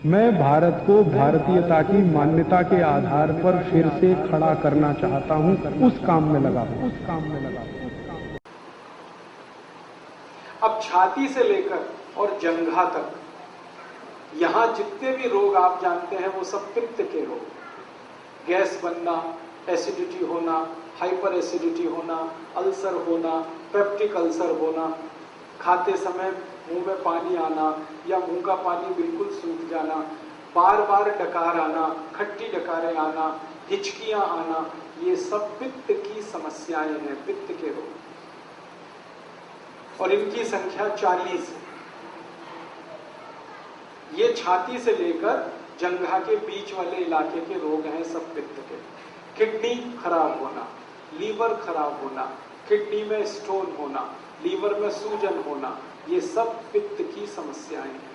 मैं भारत को भारतीयता की मान्यता के आधार पर फिर से खड़ा करना चाहता हूं, उस काम में लगा हूं। अब छाती से लेकर और जंघा तक यहां जितने भी रोग आप जानते हैं वो सब पित्त के रोग, गैस बनना, एसिडिटी होना, हाइपर एसिडिटी होना, अल्सर होना, पेप्टिक अल्सर होना, खाते समय मुंह में पानी आना या मुंह का पानी बिल्कुल सूख जाना, बार बार डकार आना, खट्टी डकारें आना, हिचकियां आना, ये सब पित्त की समस्याएं हैं, पित्त के रोग, और इनकी संख्या 40 है। ये छाती से लेकर जंघा के बीच वाले इलाके के रोग हैं सब पित्त के। किडनी खराब होना, लीवर खराब होना, किडनी में स्टोन होना, लीवर में सूजन होना, ये सब पित्त की समस्याएं हैं।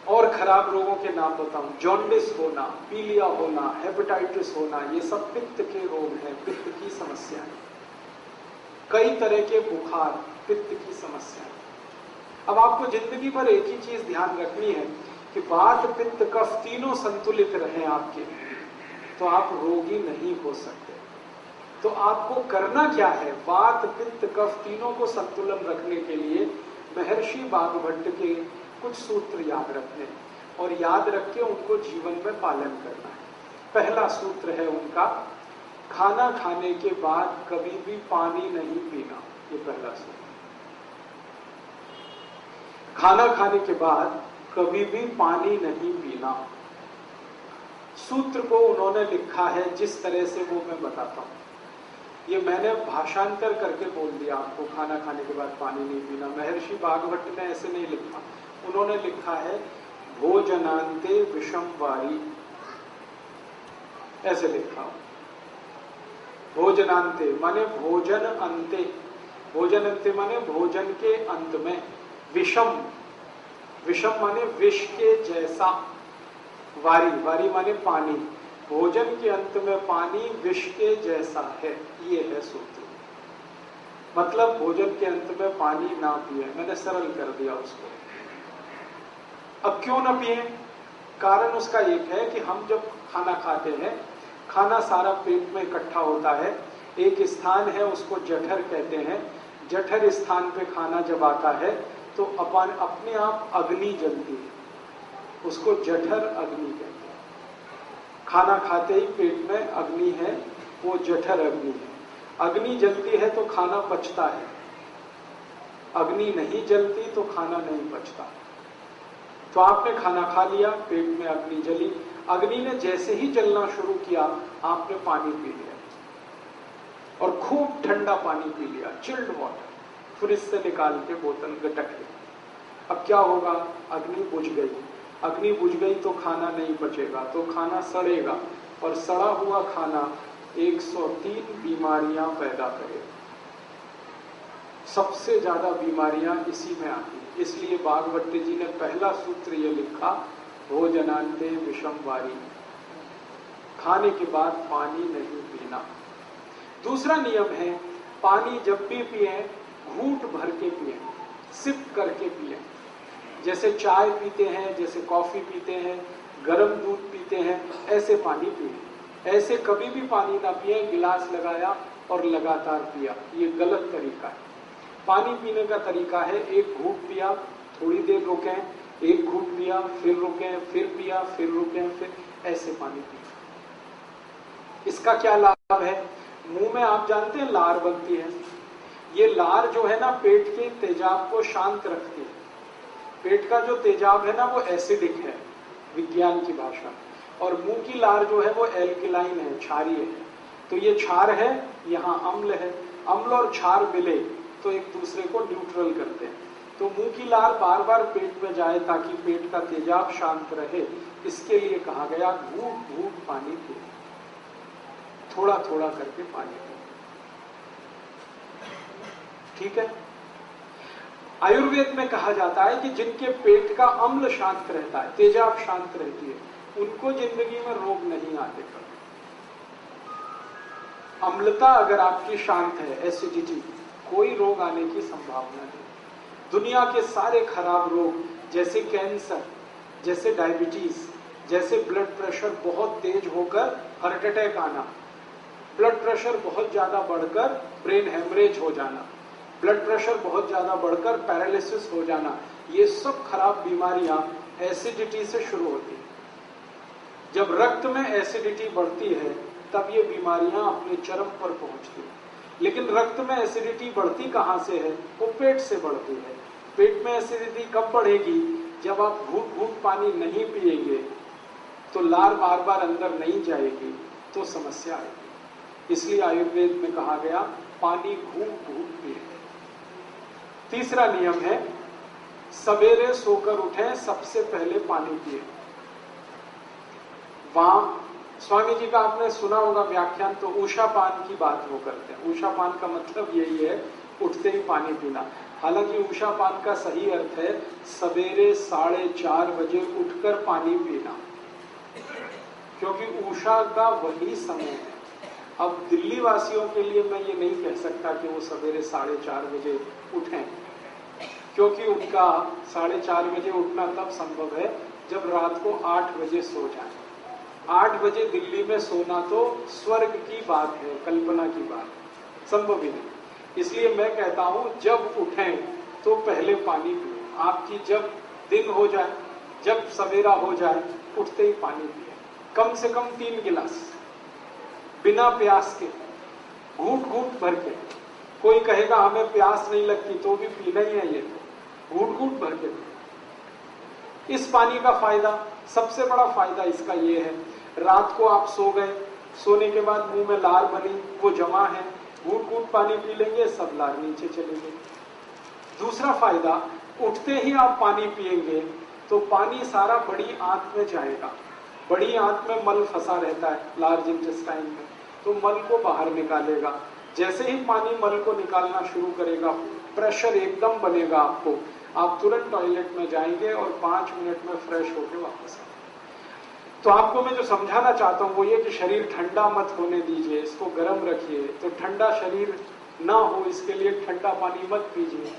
और खराब रोगों के नाम बताऊं, जॉन्डिस होना, पीलिया होना, हेपेटाइटिस होना, ये सब पित्त के रोग हैं, पित्त की समस्याएं। कई तरह के बुखार, पित्त की समस्याएं। अब आपको जिंदगी भर एक ही चीज ध्यान रखनी है कि वात, पित्त, कफ तीनों संतुलित रहें आपके, तो आप रोगी नहीं हो सकते। तो आपको करना क्या है? वात, पित्त, कफ तीनों को संतुलन रखने के लिए महर्षि वाग्भट के कुछ सूत्र याद रखने और याद रख के उनको जीवन में पालन करना है। पहला सूत्र है उनका, खाना खाने के बाद कभी भी पानी नहीं पीना। ये पहला सूत्र। खाना खाने के बाद कभी भी पानी नहीं पीना। सूत्र को उन्होंने लिखा है जिस तरह से वो मैं बताता हूं। ये मैंने भाषांतर करके बोल दिया आपको, खाना खाने के बाद पानी नहीं पीना। महर्षि वाग्भट ने ऐसे नहीं लिखा, उन्होंने लिखा है भोजनांते विषम वारी, ऐसे लिखा। भोजनांते माने भोजन अंते, भोजन अंते माने भोजन के अंत में, विषम, विषम माने विष के जैसा, वारी, वारी माने पानी, भोजन के अंत में पानी विष के जैसा है, ये है सूत्र। मतलब भोजन के अंत में पानी ना पिए। मैंने सरल कर दिया उसको। अब क्यों ना पिए? कारण उसका एक है कि हम जब खाना खाते हैं, खाना सारा पेट में इकट्ठा होता है, एक स्थान है उसको जठर कहते हैं। जठर स्थान पे खाना जब आता है तो अपने आप अग्नि जलती है, उसको जठर अग्नि कहते हैं। खाना खाते ही पेट में अग्नि है, वो जठर अग्नि है। अग्नि जलती है तो खाना पचता है, अग्नि नहीं जलती तो खाना नहीं पचता। तो आपने खाना खा लिया, पेट में अग्नि जली, अग्नि ने जैसे ही जलना शुरू किया आपने पानी पी लिया और खूब ठंडा पानी पी लिया, चिल्ड वाटर, फ्रिज से निकाल के बोतल गटक ली। अब क्या होगा? अग्नि बुझ गई। अग्नि बुझ गई तो खाना नहीं पचेगा, तो खाना सड़ेगा, और सड़ा हुआ खाना 103 बीमारियां पैदा करेगा। सबसे ज्यादा बीमारियां इसी में आती है। इसलिए वाग्भट जी ने पहला सूत्र ये लिखा, भोजनांते विषम वारी, खाने के बाद पानी नहीं पीना। दूसरा नियम है, पानी जब भी पिए घूंट भर के पिए, सिप करके पिए। जैसे चाय पीते हैं, जैसे कॉफी पीते हैं, गर्म दूध पीते हैं, ऐसे पानी पिए। ऐसे कभी भी पानी ना पिए गिलास लगाया और लगातार पिया, ये गलत तरीका है। पानी पीने का तरीका है, एक घूंट पिया, थोड़ी देर रुके, एक घूंट पिया, फिर रुके, फिर पिया, फिर रुके, फिर ऐसे पानी पिया। इसका क्या लाभ है? मुंह में आप जानते हैं लार बनती है। ये लार जो है ना, पेट के तेजाब को शांत रखती है। पेट का जो तेजाब है ना वो एसिडिक है विज्ञान की भाषा, और मुंह की लार जो है वो एल्कलाइन है, क्षारीय है। तो ये क्षार है, यहाँ अम्ल है, अम्ल और क्षार मिले तो एक दूसरे को न्यूट्रल करते हैं। तो मुंह की लार बार बार पेट में जाए ताकि पेट का तेजाब शांत रहे, इसके लिए कहा गया घूंट घूंट पानी पिए, थोड़ा थोड़ा करके पानी पिए। ठीक है। आयुर्वेद में कहा जाता है कि जिनके पेट का अम्ल शांत रहता है, तेजाब शांत रहती है, उनको जिंदगी में रोग नहीं आते कभी। अम्लता अगर आपकी शांत है, एसिडिटी, कोई रोग आने की संभावना नहीं। दुनिया के सारे खराब रोग जैसे कैंसर, जैसे डायबिटीज, जैसे ब्लड प्रेशर बहुत तेज होकर हार्ट अटैक आना, ब्लड प्रेशर बहुत ज्यादा बढ़कर ब्रेन हेमरेज हो जाना, ब्लड प्रेशर बहुत ज्यादा बढ़कर पैरालिसिस हो जाना, ये सब खराब बीमारियां एसिडिटी से शुरू होती है। जब रक्त में एसिडिटी बढ़ती है तब ये बीमारियां अपने चरम पर पहुंचती हैं। लेकिन रक्त में एसिडिटी बढ़ती कहां से है? वो पेट से बढ़ती है। पेट में एसिडिटी कब बढ़ेगी? जब आप घूट घूट पानी नहीं पिएंगे तो लार बार बार अंदर नहीं जाएगी तो समस्या आएगी। इसलिए आयुर्वेद में कहा गया पानी घूट घूट पिए। तीसरा नियम है सवेरे सोकर उठें, सबसे पहले पानी पिए। वहां स्वामी जी का आपने सुना होगा व्याख्यान, तो उषा पान की बात वो करते हैं। उषा पान का मतलब यही है उठते ही पानी पीना। हालांकि उषा पान का सही अर्थ है सवेरे 4:30 बजे उठकर पानी पीना, क्योंकि उषा का वही समय है। अब दिल्ली वासियों के लिए मैं ये नहीं कह सकता कि वो सवेरे 4:30 बजे उठें, क्योंकि उनका 4:30 बजे उठना तब संभव है जब रात को 8 बजे सो जाए। 8 बजे दिल्ली में सोना तो स्वर्ग की बात है, कल्पना की बात, संभव ही नहीं। इसलिए मैं कहता हूं जब उठें तो पहले पानी पिए। आपकी जब दिन हो जाए, जब सवेरा हो जाए, उठते ही पानी पिए, कम से कम 3 गिलास, बिना प्यास के, घूट घूट भर के। कोई कहेगा हमें प्यास नहीं लगती, तो भी पीना ही है, ये तो घूट घूट भर के। इस पानी का फायदा, सबसे बड़ा फायदा इसका ये है, रात को आप सो गए, सोने के बाद मुंह में लार बनी, वो जमा है, घूट घूट पानी पी लेंगे, सब लार नीचे चलेंगे। दूसरा फायदा, उठते ही आप पानी पिएंगे तो पानी सारा बड़ी आंत में जाएगा। बड़ी आंत में मल फंसा रहता है, लार्ज इंटेस्टाइन में, तो मल को बाहर निकालेगा। जैसे ही पानी मल को निकालना शुरू करेगा, प्रेशर एकदम बनेगा आपको, आप तुरंत टॉयलेट में जाएंगे और 5 मिनट में फ्रेश होकर वापस आएंगे। तो आपको मैं जो समझाना चाहता हूं वो ये कि शरीर ठंडा मत होने दीजिए, इसको गर्म रखिए। तो ठंडा शरीर ना हो इसके लिए ठंडा पानी मत पीजिए,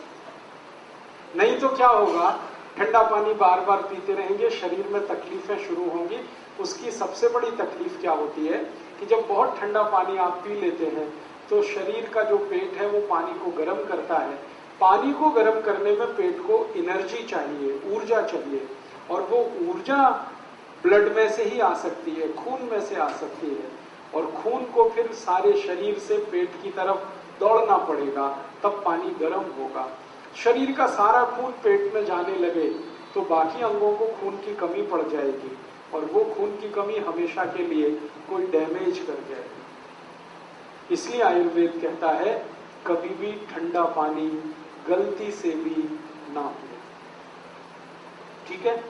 नहीं तो क्या होगा, ठंडा पानी बार बार पीते रहेंगे, शरीर में तकलीफें शुरू होंगी। उसकी सबसे बड़ी तकलीफ क्या होती है कि जब बहुत ठंडा पानी आप पी लेते हैं तो शरीर का जो पेट है वो पानी को गर्म करता है। पानी को गर्म करने में पेट को एनर्जी चाहिए, ऊर्जा चाहिए, और वो ऊर्जा ब्लड में से ही आ सकती है, खून में से आ सकती है, और खून को फिर सारे शरीर से पेट की तरफ दौड़ना पड़ेगा, तब पानी गर्म होगा। शरीर का सारा खून पेट में जाने लगे तो बाकी अंगों को खून की कमी पड़ जाएगी, और वो खून की कमी हमेशा के लिए कोई डैमेज कर जाएगी। इसलिए आयुर्वेद कहता है कभी भी ठंडा पानी गलती से भी ना पिए। ठीक है,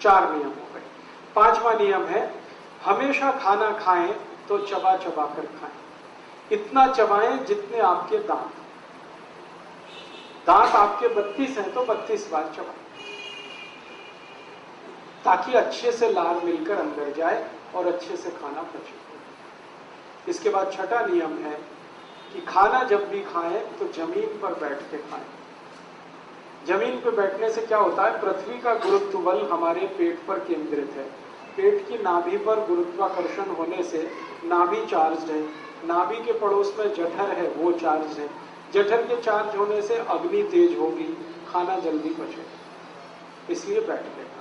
4 नियम हो गए। 5वां नियम है हमेशा खाना खाएं तो चबा चबा कर खाएं। इतना चबाएं जितने आपके दांत आपके 32 हैं तो 32 बार चबाएं, ताकि अच्छे से लार मिलकर अंदर जाए और अच्छे से खाना पचे। इसके बाद 6वां नियम है कि खाना जब भी खाएं तो जमीन पर बैठ के खाएं। जमीन पर बैठने से क्या होता है, पृथ्वी का गुरुत्व बल हमारे पेट पर केंद्रित है। पेट की नाभि पर गुरुत्वाकर्षण होने से नाभि चार्ज है, नाभि के पड़ोस में जठर है वो चार्ज है, जठर के चार्ज होने से अग्नि तेज होगी, खाना जल्दी पचेगा, इसलिए बैठ के खाएं।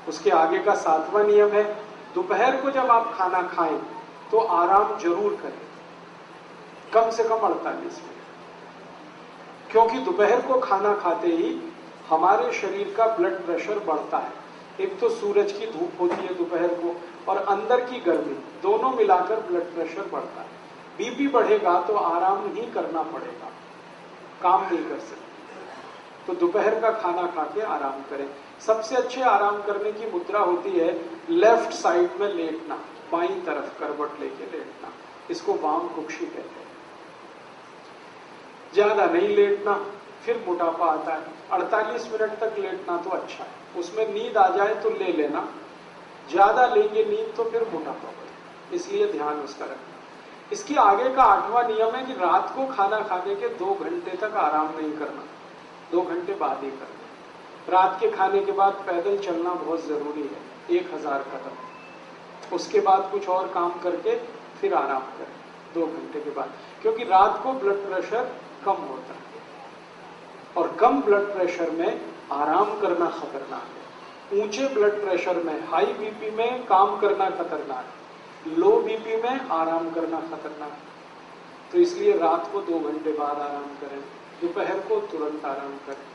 उसके आगे का 7वां नियम है दोपहर को जब आप खाना खाएं तो आराम जरूर करें, कम से कम 48 मिनट, क्योंकि दोपहर को खाना खाते ही हमारे शरीर का ब्लड प्रेशर बढ़ता है। एक तो सूरज की धूप होती है दोपहर को, और अंदर की गर्मी, दोनों मिलाकर ब्लड प्रेशर बढ़ता है। बीपी बढ़ेगा तो आराम नहीं करना पड़ेगा, काम नहीं कर सकते, तो दोपहर का खाना खा के आराम करें। सबसे अच्छे आराम करने की मुद्रा होती है लेफ्ट साइड में लेटना, बाईं तरफ करवट लेके लेटना, इसको वाम कुक्षी कहते हैं। ज्यादा नहीं लेटना, फिर मोटापा आता है। 48 मिनट तक लेटना तो अच्छा है, उसमें नींद आ जाए तो ले लेना, ज्यादा लेंगे नींद तो फिर मोटापा बढ़े, इसलिए ध्यान उसका रखना। इसके आगे का 8वां नियम है कि रात को खाना खाने के 2 घंटे तक आराम नहीं करना, 2 घंटे बाद ही करना। रात के खाने के बाद पैदल चलना बहुत जरूरी है, 1000 कदम। उसके बाद कुछ और काम करके फिर आराम करें 2 घंटे के बाद, क्योंकि रात को ब्लड प्रेशर कम होता है और कम ब्लड प्रेशर में आराम करना खतरनाक है। ऊंचे ब्लड प्रेशर में, हाई बीपी में काम करना खतरनाक है, लो बीपी में आराम करना खतरनाक है। तो इसलिए रात को 2 घंटे बाद आराम करें, दोपहर को तुरंत आराम करें।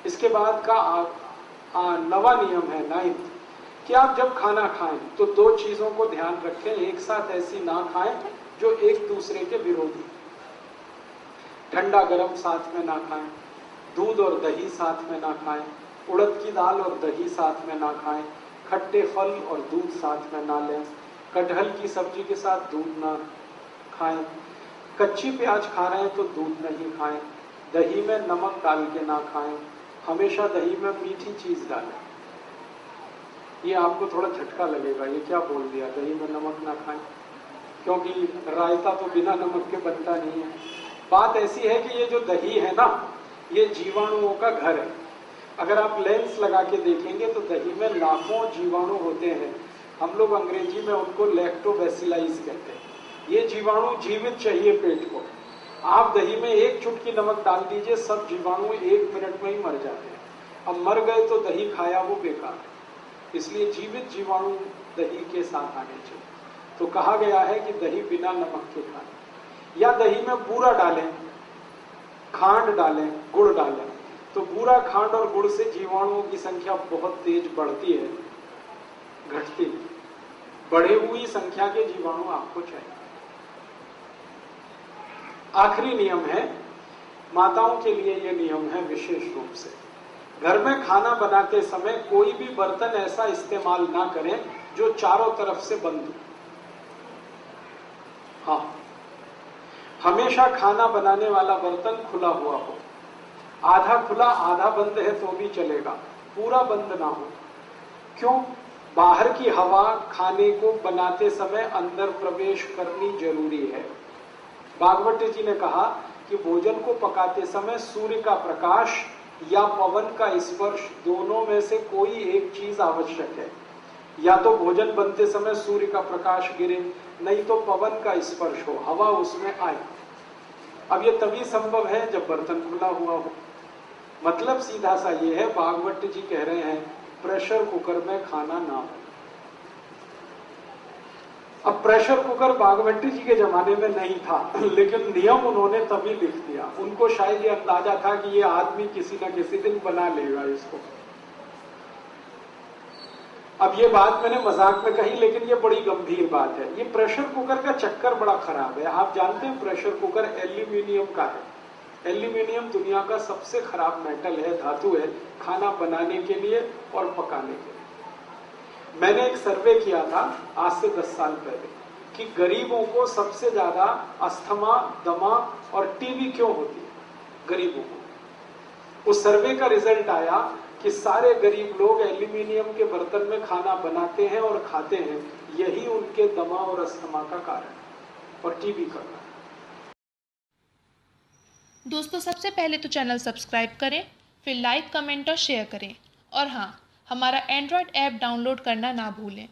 इसके बाद का नवा नियम है, 9th, कि आप जब खाना खाएं तो 2 चीजों को ध्यान रखें, एक साथ ऐसी ना खाएं जो एक दूसरे के विरोधी। ठंडा गर्म साथ में ना खाएं, दूध और दही साथ में ना खाएं, उड़द की दाल और दही साथ में ना खाएं, खट्टे फल और दूध साथ में ना लें, कटहल की सब्जी के साथ दूध ना खाएं, कच्ची प्याज खा रहे हैं तो दूध नहीं खाएं, दही में नमक डाल के ना खाएं, हमेशा दही में मीठी चीज डालें। ये आपको थोड़ा झटका लगेगा, ये क्या बोल दिया, दही में नमक ना खाएं, क्योंकि रायता तो बिना नमक के बनता नहीं है। बात ऐसी है कि ये जो दही है ना, ये जीवाणुओं का घर है। अगर आप लेंस लगा के देखेंगे तो दही में लाखों जीवाणु होते हैं। हम लोग अंग्रेजी में उनको लैक्टोबैसिलाइज कहते हैं। ये जीवाणु जीवित चाहिए पेट को। आप दही में 1 चुटकी नमक डाल दीजिए, सब जीवाणु 1 मिनट में ही मर जाते हैं। अब मर गए तो दही खाया वो बेकार है। इसलिए जीवित जीवाणु दही के साथ आने चाहिए। तो कहा गया है कि दही बिना नमक के खाएं, या दही में बूरा डालें, खांड डालें, गुड़ डालें। तो बूरा, खांड और गुड़ से जीवाणुओं की संख्या बहुत तेज बढ़ती है, घटती है। बढ़े हुई संख्या के जीवाणु आपको चाहिए। आखिरी नियम है, माताओं के लिए यह नियम है विशेष रूप से, घर में खाना बनाते समय कोई भी बर्तन ऐसा इस्तेमाल ना करें जो चारों तरफ से बंद हो। हाँ, हमेशा खाना बनाने वाला बर्तन खुला हुआ हो। आधा खुला आधा बंद है तो भी चलेगा, पूरा बंद ना हो। क्यों? बाहर की हवा खाने को बनाते समय अंदर प्रवेश करनी जरूरी है। भागवत जी ने कहा कि भोजन को पकाते समय सूर्य का प्रकाश या पवन का स्पर्श, दोनों में से कोई एक चीज आवश्यक है। या तो भोजन बनते समय सूर्य का प्रकाश गिरे, नहीं तो पवन का स्पर्श हो, हवा उसमें आए। अब ये तभी संभव है जब बर्तन खुला हुआ हो। मतलब सीधा सा ये है, भागवत जी कह रहे हैं प्रेशर कुकर में खाना ना हो। अब प्रेशर कुकर भागवत जी के जमाने में नहीं था, लेकिन नियम उन्होंने तभी लिख दिया। उनको शायद ये अंदाजा था कि ये आदमी किसी न किसी दिन बना लेगा इसको। अब ये बात मैंने मजाक में कही, लेकिन ये बड़ी गंभीर बात है। ये प्रेशर कुकर का चक्कर बड़ा खराब है। आप जानते हैं प्रेशर कुकर एल्यूमिनियम का है। एल्यूमिनियम दुनिया का सबसे खराब मेटल है, धातु है, खाना बनाने के लिए और पकाने के लिए। मैंने एक सर्वे किया था आज से 10 साल पहले कि गरीबों को सबसे ज्यादा अस्थमा, दमा और टीबी क्यों होती है गरीबों को। उस सर्वे का रिजल्ट आया कि सारे गरीब लोग एल्यूमिनियम के बर्तन में खाना बनाते हैं और खाते हैं, यही उनके दमा और अस्थमा का कारण और टीबी का कारण। दोस्तों, सबसे पहले तो चैनल सब्सक्राइब करें, फिर लाइक, कमेंट और शेयर करें। और हाँ, हमारा एंड्रॉयड ऐप डाउनलोड करना ना भूलें।